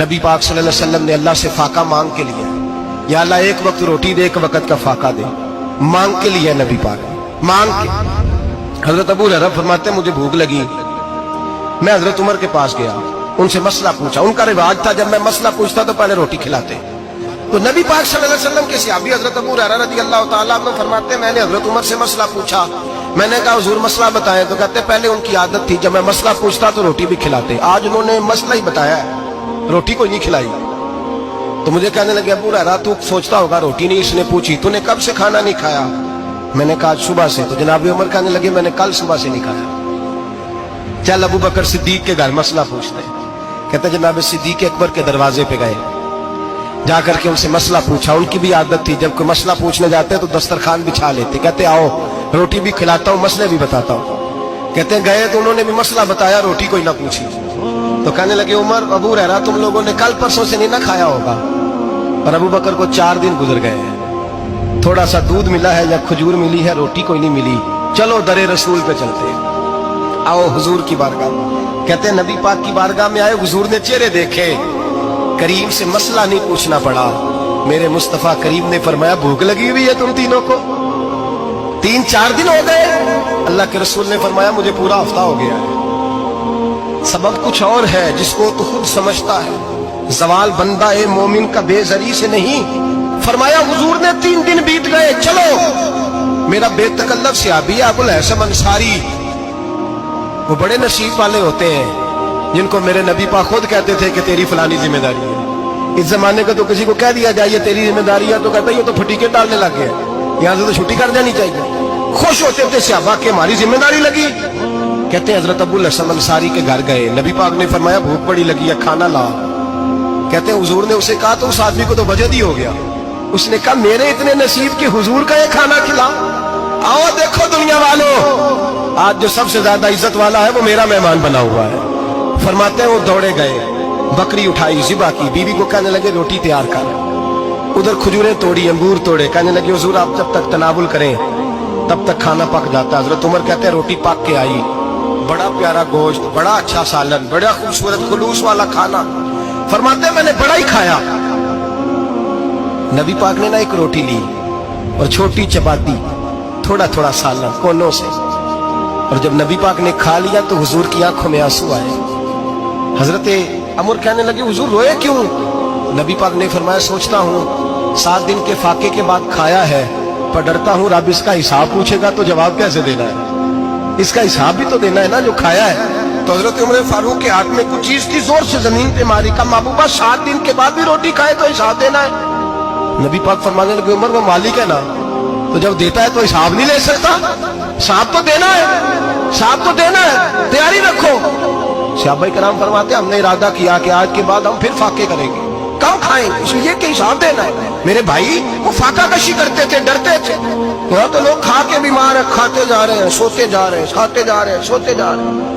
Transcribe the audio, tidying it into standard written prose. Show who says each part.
Speaker 1: نبی پاک صلی اللہ علیہ وسلم نے اللہ سے فاقہ مانگ کے لیا، یا اللہ ایک وقت روٹی دے، ایک وقت کا فاقہ دے، مانگ کے لیا نبی پاک، مانگ کے۔ حضرت ابو ہریرہ فرماتے ہیں مجھے بھوک لگی، میں حضرت عمر کے پاس گیا، ان سے مسئلہ پوچھا۔ ان کا رواج تھا جب میں مسئلہ پوچھتا تو پہلے روٹی کھلاتے۔ تو نبی پاک صلی اللہ علیہ وسلم کے صحابی حضرت ابو ہریرہ رضی اللہ تعالیٰ عنہ فرماتے ہیں میں نے حضرت عمر سے مسئلہ پوچھا، میں نے کہا حضور مسئلہ بتائیں، تو کہتے پہلے ان کی عادت تھی جب میں مسئلہ پوچھتا تو روٹی بھی کھلاتے، آج انہوں نے مسئلہ ہی بتایا ہے، روٹی کوئی نہیں کھلائی۔ تو مجھے کہنے لگے ابو ہریرہ تو سوچتا ہوگا روٹی نہیں اس نے پوچھی، تو نے کب سے کھانا نہیں کھایا؟ میں نے کہا آج صبح سے۔ تو جناب عمر کہنے لگے میں نے کل صبح سے نہیں کھایا، چل ابو بکر صدیق کے گھر مسئلہ پوچھتے ہیں۔ کہتے جناب صدیق اکبر کے دروازے پہ گئے، جا کر کے ان سے مسئلہ پوچھا۔ ان کی بھی عادت تھی جب کوئی مسئلہ پوچھنے جاتے تو دسترخوان بچھا لیتے، کہتے آؤ روٹی بھی کھلاتا ہوں مسئلے بھی بتاتا ہوں۔ کہتے ہیں گئے تو انہوں نے بھی مسئلہ بتایا، روٹی کوئی نہ پوچھی۔ تو کہنے لگے عمر ابو ہریرہ تم لوگوں نے کل پرسوں سے نہیں نہ کھایا ہوگا، اور ابو بکر کو 4 دن گزر گئے ہیں، تھوڑا سا دودھ ملا ہے یا کھجور ملی ہے، روٹی کوئی نہیں ملی، چلو در رسول پہ چلتے ہیں، آؤ حضور کی بارگاہ میں۔ کہتے ہیں نبی پاک کی بارگاہ میں آئے، حضور نے چہرے دیکھے، کریم سے مسئلہ نہیں پوچھنا پڑا۔ میرے مصطفیٰ کریم نے فرمایا بھوک لگی ہوئی ہے تم تینوں کو، 3-4 دن ہو گئے۔ اللہ کے رسول نے فرمایا مجھے پورا ہفتہ ہو گیا ہے۔ سبب کچھ اور ہے جس کو تو خود سمجھتا ہے، زوال بندہ مومن کا بے زری سے نہیں۔ فرمایا حضور نے 3 دن بیت گئے، چلو۔ میرا بے تکلف صحابی ابو الحسن انصاری، وہ بڑے نصیب والے ہوتے ہیں جن کو میرے نبی پاک خود کہتے تھے کہ تیری فلانی ذمہ داری ہے۔ اس زمانے کا تو کسی کو کہہ دیا جائے یہ تیری ذمہ داری ہے تو کہتا ہے یہ تو پھٹیکے ڈالنے لگ گئے، یہاں سے تو چھٹی کر جانی چاہیے۔ خوش ہوتے تھے صحابہ کہ ہماری ذمہ داری لگی۔ کہتے ہیں حضرت ابو الحسن انصاری کے گھر گئے، نبی پاک نے فرمایا بھوک بڑی لگی ہے کھانا لا۔ کہتے ہیں حضور نے اسے کہا تو اس آدمی کو تو وجد ہی ہو گیا، اس نے کہا میرے اتنے نصیب کہ حضور کا یہ کھانا کھلا۔ آؤ دیکھو دنیا والوں، آج جو سب سے زیادہ عزت والا ہے وہ میرا مہمان بنا ہوا ہے۔ فرماتے ہیں وہ دوڑے گئے، بکری اٹھائی، ذبح کی، بیوی کو کہنے لگے روٹی تیار کر، ادھر کھجوریں توڑی، انگور توڑے، کہنے لگے حضور آپ جب تک تناول کریں تب تک کھانا پک جاتا۔ حضرت عمر کہتے ہیں روٹی پک کے آئی، بڑا پیارا گوشت، بڑا اچھا سالن، بڑا خوبصورت خلوص والا کھانا۔ فرماتے ہیں میں نے بڑا ہی کھایا۔ نبی پاک نے نہ ایک روٹی لی اور چھوٹی چپاتی، تھوڑا تھوڑا سالن کونوں سے، اور جب نبی پاک نے کھا لیا تو حضور کی آنکھوں میں آنسو آئے۔ حضرت عمر کہنے لگے حضور روئے کیوں؟ نبی پاک نے فرمایا سوچتا ہوں 7 دن کے فاقے کے بعد کھایا ہے، پر ڈرتا ہوں رب اس کا حساب پوچھے گا تو جواب کیسے دینا ہے، اس کا حساب بھی تو دینا ہے نا جو کھایا ہے۔ تو حضرت عمر فاروق کے ہاتھ میں کچھ چیز تھی، زور سے زمین پہ ماری، کا محبوبہ 7 دن کے بعد بھی روٹی کھائے تو حساب دینا ہے۔ نبی پاک فرمانے لگے عمر وہ مالک ہے نا، تو جب دیتا ہے تو حساب نہیں لے سکتا، حساب تو دینا ہے، حساب تو دینا ہے، تیاری رکھو۔ صحابہ کرام فرماتے ہیں ہم نے ارادہ کیا کہ آج کے بعد ہم پھر فاقے کریں گے، کم کھائیں گے، اس لیے کہ حساب دینا ہے۔ میرے بھائی وہ فاقہ کشی کرتے تھے، ڈرتے تھے، یہاں تو لوگ کھا کے بیمار ہیں، کھاتے جا رہے ہیں، سوتے جا رہے ہیں، کھاتے جا رہے ہیں، سوتے جا رہے ہیں۔